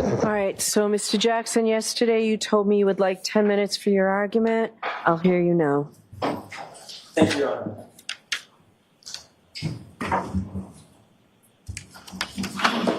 All right, so Mr. Jackson, yesterday you told me you would like 10 minutes for your argument. I'll hear you now. Thank you, Your Honor.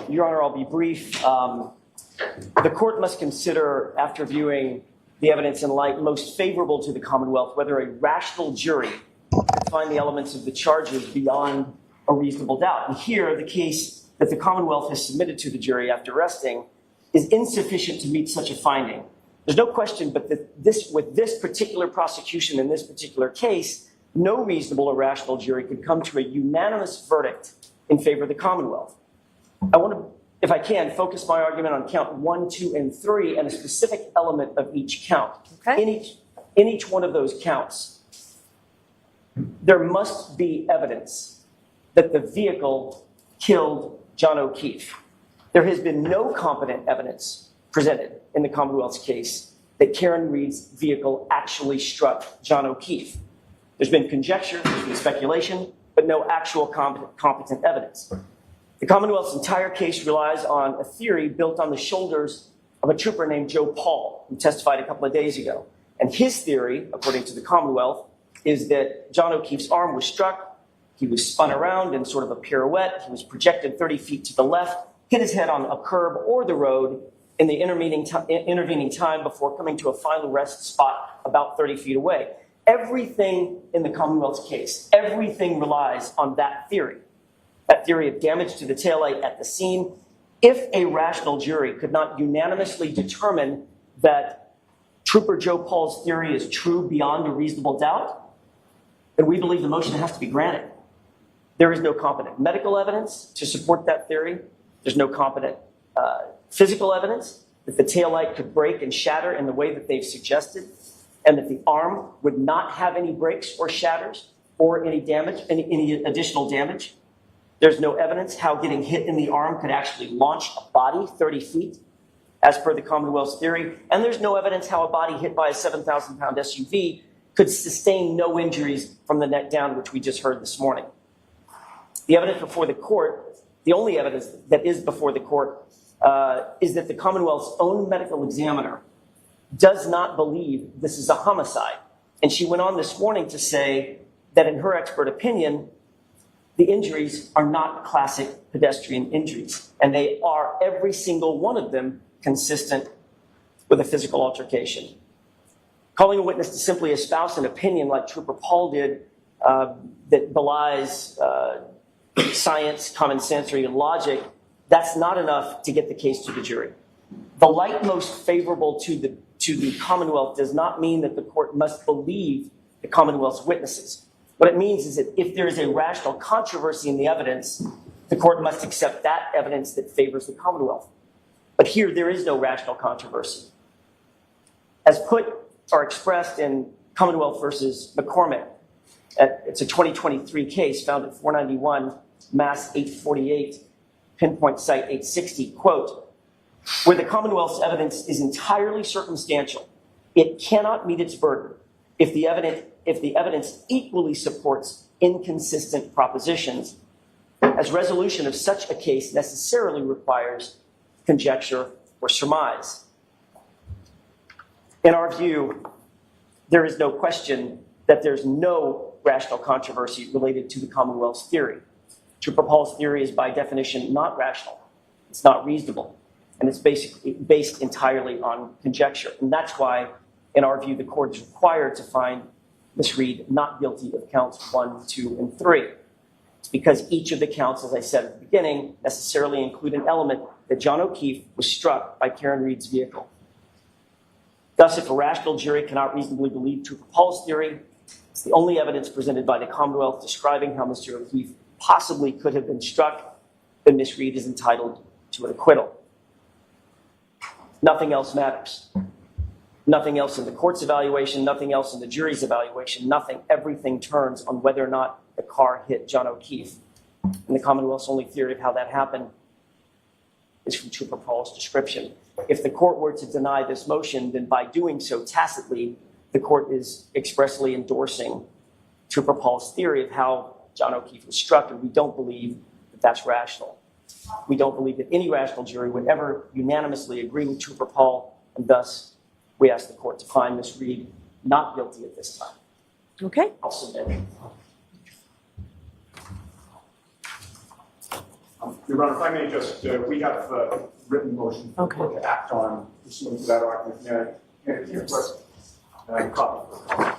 Your Honor, I'll be brief. The court must consider, after viewing the evidence in light most favorable to the Commonwealth, whether a rational jury could find the elements of the charges beyond a reasonable doubt. And here, the case that the Commonwealth has submitted to the jury after resting is insufficient to meet such a finding. There's no question but that with this particular prosecution in this particular case, no reasonable or rational jury could come to a unanimous verdict in favor of the Commonwealth. I want to, if I can, focus my argument on count 1, 2, and 3 and a specific element of each count. Okay. In each one of those counts, there must be evidence that the vehicle killed John O'Keefe. There has been no competent evidence presented in the Commonwealth's case that Karen Reed's vehicle actually struck John O'Keefe. There's been conjecture, there's been speculation, but no actual competent evidence. The Commonwealth's entire case relies on a theory built on the shoulders of a trooper named Joe Paul, who testified a couple of days ago. And his theory, according to the Commonwealth, is that John O'Keefe's arm was struck, he was spun around in sort of a pirouette, he was projected 30 feet to the left, hit his head on a curb or the road in the intervening time before coming to a final rest spot about 30 feet away. Everything in the Commonwealth's case, everything relies on that theory of damage to the taillight at the scene. If a rational jury could not unanimously determine that Trooper Joe Paul's theory is true beyond a reasonable doubt, then we believe the motion has to be granted. There is no competent medical evidence to support that theory. There's no competent physical evidence that the taillight could break and shatter in the way that they've suggested, and that the arm would not have any breaks or shatters or any damage, any additional damage. There's no evidence how getting hit in the arm could actually launch a body 30 feet, as per the Commonwealth's theory. And there's no evidence how a body hit by a 7,000-pound SUV could sustain no injuries from the neck down, which we just heard this morning. The evidence before the court, the only evidence that is before the court, is that the Commonwealth's own medical examiner does not believe this is a homicide. And she went on this morning to say that in her expert opinion, the injuries are not classic pedestrian injuries. And they are, every single one of them, consistent with a physical altercation. Calling a witness to simply espouse an opinion like Trooper Paul did that belies science, common sense, or even logic, that's not enough to get the case to the jury. The light most favorable to the Commonwealth does not mean that the court must believe the Commonwealth's witnesses. What it means is that if there is a rational controversy in the evidence, the court must accept that evidence that favors the Commonwealth. But here, there is no rational controversy. As put or expressed in Commonwealth versus McCormick, it's a 2023 case found at 491 Mass 848, pinpoint site 860, quote, where the Commonwealth's evidence is entirely circumstantial, it cannot meet its burden if the evidence equally supports inconsistent propositions, as resolution of such a case necessarily requires conjecture or surmise. In our view, there is no question that there's no rational controversy related to the Commonwealth's theory. Trooper Paul's theory is by definition not rational. It's not reasonable. And it's basically based entirely on conjecture. And that's why, in our view, the court is required to find Ms. Reed not guilty of counts 1, 2, and 3. It's because each of the counts, as I said at the beginning, necessarily include an element that John O'Keefe was struck by Karen Reed's vehicle. Thus, if a rational jury cannot reasonably believe Trooper Paul's theory, it's the only evidence presented by the Commonwealth describing how Mr. O'Keefe possibly could have been struck, then Ms. Reed is entitled to an acquittal. Nothing else matters. Nothing else in the court's evaluation, nothing else in the jury's evaluation, nothing. Everything turns on whether or not the car hit John O'Keefe. And the Commonwealth's only theory of how that happened is from Trooper Paul's description. If the court were to deny this motion, then by doing so tacitly, the court is expressly endorsing Trooper Paul's theory of how John O'Keefe was struck, and we don't believe that that's rational. We don't believe that any rational jury would ever unanimously agree with Trooper Paul, and thus we ask the court to find Ms. Reed not guilty at this time. Okay. I'll submit. Your Honor, if I may just, we have a written motion for the court to act on pursuant to that argument. May I hand it to you, clerk? And I can copy it.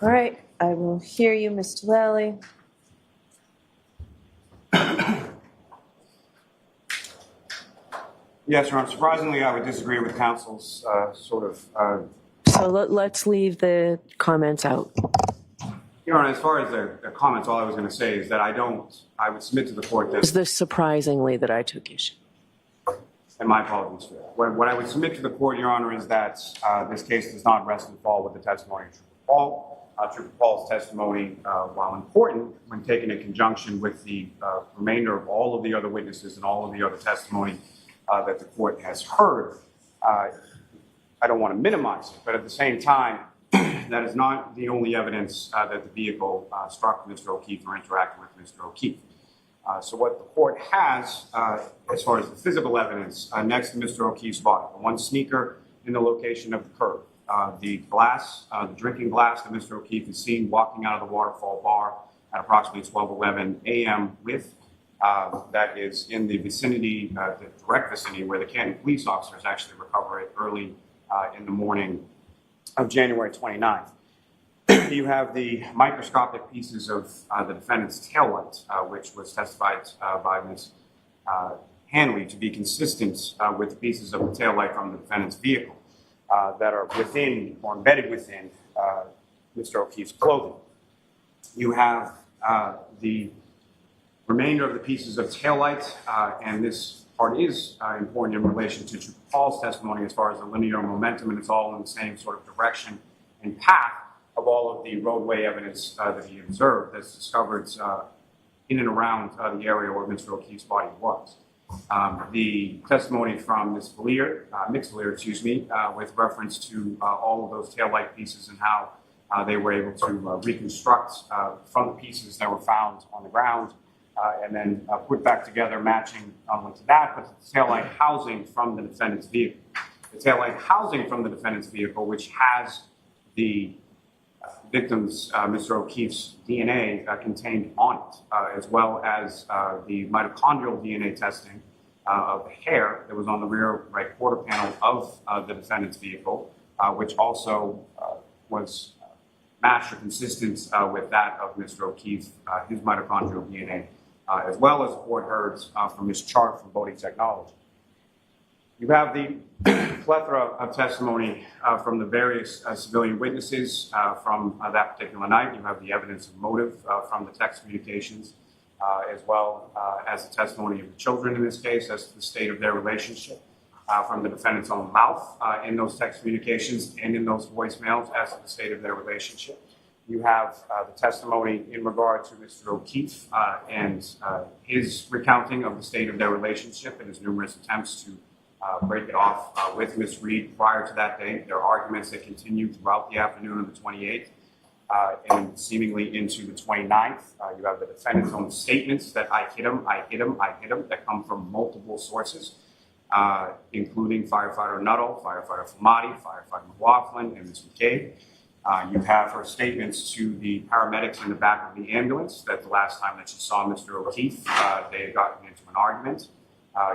All right. I will hear you, Mr. Lally. Yes, Your Honor. Surprisingly, I would disagree with counsel's So let's leave the comments out. Your Honor, as far as the comments, all I was going to say is that I would submit to the court Is that, this surprisingly that I took issue? and my apologies for that. What I would submit to the court, Your Honor, is that this case does not rest and fall with the testimony of Trooper Paul. Trooper Paul's testimony, while important when taken in conjunction with the remainder of all of the other witnesses and all of the other testimony that the court has heard, I don't want to minimize it, but at the same time, that is not the only evidence that the vehicle struck Mr. O'Keefe or interacted with Mr. O'Keefe. So what the court has, as far as the physical evidence, next to Mr. O'Keefe's body, the one sneaker in the location of the curb, the glass, the drinking glass that Mr. O'Keefe is seen walking out of the Waterfall Bar at approximately 12:11 a.m. with, that is in the vicinity, the direct vicinity where the Canton police officers actually recover it early in the morning of January 29th. You have the microscopic pieces of the defendant's taillight, which was testified by Ms. Hanley to be consistent with the pieces of the taillight from the defendant's vehicle that are within or embedded within Mr. O'Keefe's clothing. You have the remainder of the pieces of taillight, and this part is important in relation to Trooper Paul's testimony as far as the linear momentum, and it's all in the same sort of direction and path of all of the roadway evidence that he observed that's discovered in and around the area where Mr. O'Keefe's body was. The testimony from Ms. Valier, with reference to all of those taillight pieces and how they were able to reconstruct from the pieces that were found on the ground and then put back together, matching not only to that, but to the taillight housing from the defendant's vehicle. The taillight housing from the defendant's vehicle, which has the victim's, Mr. O'Keefe's DNA contained on it, as well as the mitochondrial DNA testing of the hair that was on the rear right quarter panel of the defendant's vehicle, which also was matched or consistent with that of Mr. O'Keefe, his mitochondrial DNA, as well as the court heard from Ms. Chart from Bodie Technology. You have the plethora of testimony from the various civilian witnesses from that particular night. You have the evidence of motive from the text communications, as well as the testimony of the children in this case as to the state of their relationship from the defendant's own mouth in those text communications and in those voicemails as to the state of their relationship. You have the testimony in regard to Mr. O'Keefe and his recounting of the state of their relationship and his numerous attempts to break it off with Ms. Reed prior to that day. There are arguments that continue throughout the afternoon of the 28th and seemingly into the 29th. You have the defendant's own statements that I hit him, that come from multiple sources, including firefighter Nuttall, firefighter Flamati, firefighter McLaughlin, and Ms. McCabe. You have her statements to the paramedics in the back of the ambulance that the last time that she saw Mr. O'Keefe, they had gotten into an argument.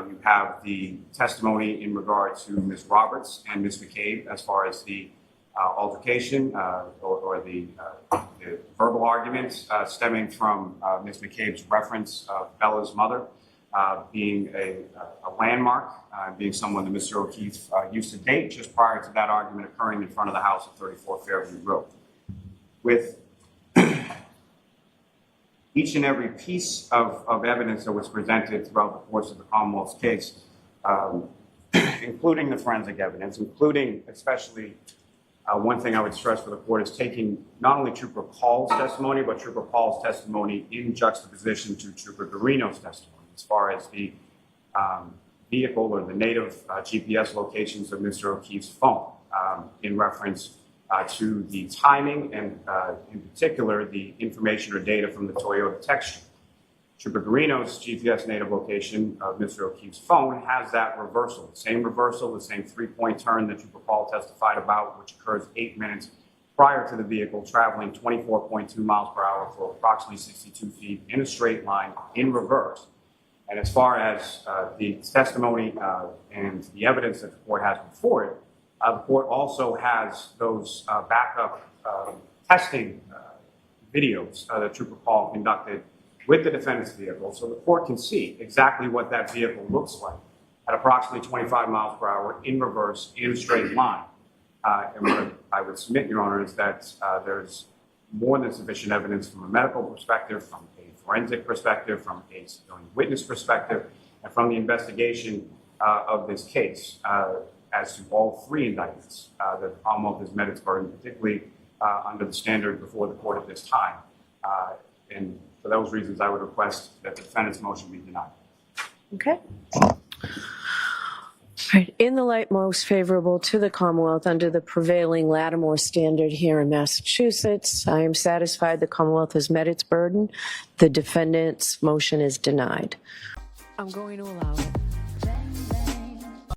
You have the testimony in regard to Ms. Roberts and Ms. McCabe as far as the altercation or the verbal argument stemming from Ms. McCabe's reference of Bella's mother being a landmark, being someone that Mr. O'Keefe used to date just prior to that argument occurring in front of the house at 34 Fairview Road. With each and every piece of evidence that was presented throughout the course of the Commonwealth's case, including the forensic evidence, including especially one thing I would stress for the court is taking not only Trooper Paul's testimony, but Trooper Paul's testimony in juxtaposition to Trooper Garino's testimony as far as the vehicle or the native GPS locations of Mr. O'Keefe's phone in reference to the timing and, in particular, the information or data from the Toyota text string. Trooper Garino's GPS native location of Mr. O'Keefe's phone has that reversal, the same 3-point turn that Trooper Paul testified about, which occurs 8 minutes prior to the vehicle traveling 24.2 miles per hour for approximately 62 feet in a straight line in reverse. And as far as the testimony and the evidence that the court has before it, the court also has those backup testing videos that Trooper Paul conducted with the defendant's vehicle, so the court can see exactly what that vehicle looks like at approximately 25 miles per hour in reverse in a straight line. And what I would submit, Your Honor, is that there's more than sufficient evidence from a medical perspective, from a forensic perspective, from a civilian witness perspective, and from the investigation of this case as to all 3 indictments that the Commonwealth has met its burden, particularly under the standard before the court at this time. And for those reasons, I would request that the defendant's motion be denied. Okay. All right. In the light most favorable to the Commonwealth under the prevailing Lattimore standard here in Massachusetts, I am satisfied the Commonwealth has met its burden. The defendant's motion is denied. I'm going to allow it.